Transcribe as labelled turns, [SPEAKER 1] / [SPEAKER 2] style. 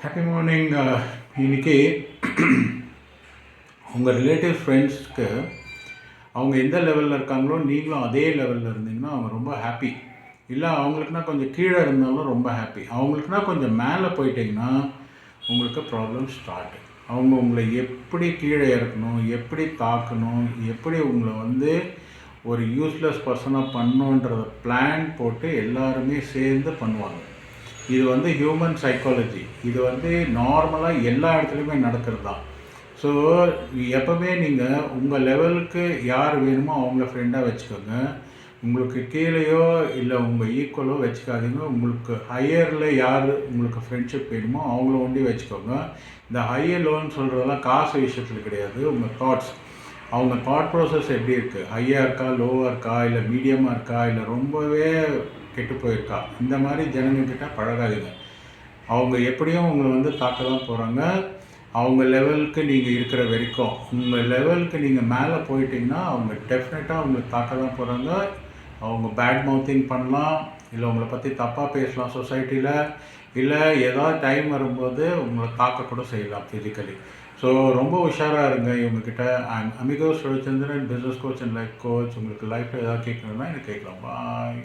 [SPEAKER 1] Happy morning. இன்னைக்கு உங்கள் relative ஃப்ரெண்ட்ஸ்க்கு அவங்க எந்த லெவலில் இருக்காங்களோ நீங்களும் அதே லெவலில் இருந்தீங்கன்னா அவங்க ரொம்ப ஹாப்பி. இல்லை அவங்களுக்குனா கொஞ்சம் கீழே இருந்தாலும் ரொம்ப ஹாப்பி. அவங்களுக்குனா கொஞ்சம் மேலே போயிட்டிங்கன்னா உங்களுக்கு ப்ராப்ளம் ஸ்டார்ட். அவங்க உங்களை எப்படி கீழே இறக்கணும், எப்படி தாக்கணும், எப்படி உங்களை ஒரு யூஸ்லெஸ் பர்சனாக பண்ணணுன்றத பிளான் போட்டு எல்லாருமே சேர்ந்து பண்ணுவாங்க. இது ஹியூமன் சைக்காலஜி. இது நார்மலாக எல்லா இடத்துலையுமே நடக்கிறது தான். ஸோ எப்போவுமே நீங்கள் உங்கள் லெவலுக்கு யார் வேணுமோ அவங்கள ஃப்ரெண்டாக வச்சுக்கோங்க. உங்களுக்கு கீழேயோ இல்லை உங்கள் ஈக்குவலோ வச்சுக்காதீங்க. உங்களுக்கு ஹையரில் யார் உங்களுக்கு ஃப்ரெண்ட்ஷிப் வேணுமோ அவங்கள ஒண்டி வச்சுக்கோங்க. இந்த ஹையர் லோன்னு சொல்கிறதெல்லாம் காசு விஷயத்தில் கிடையாது. உங்கள் தாட்ஸ், அவங்க தாட் ப்ராசஸ் எப்படி இருக்குது, ஹையாக இருக்கா, லோவாக இருக்கா, இல்லை மீடியமாக இருக்கா, இல்லை ரொம்பவே கெட்டு போயிருக்கா, இந்த மாதிரி ஜனங்கக்கிட்ட பழகாதீங்க. அவங்க எப்படியும் உங்களை தாக்க தான் போகிறாங்க. அவங்க லெவலுக்கு நீங்கள் இருக்கிற வரைக்கும். உங்கள் லெவலுக்கு நீங்கள் மேலே போயிட்டீங்கன்னா அவங்க டெஃபினட்டாக அவங்களை தாக்க தான் போகிறாங்க. அவங்க பேட் மவுத்திங் பண்ணலாம், இல்லை உங்களை பற்றி தப்பாக பேசலாம் சொசைட்டியில், இல்லை ஏதாவது டைம் வரும்போது உங்களை தாக்கக்கூட செய்யலாம் ஃபிசிக்கலி. ஸோ ரொம்ப உஷாராக இருங்க இவங்கக்கிட்ட. Amigos Ravichandran, business coach and life coach. உங்களுக்கு லைஃப்பில் ஏதாவது கேட்கணுன்னா எனக்கு கேட்கலாம். பாய்.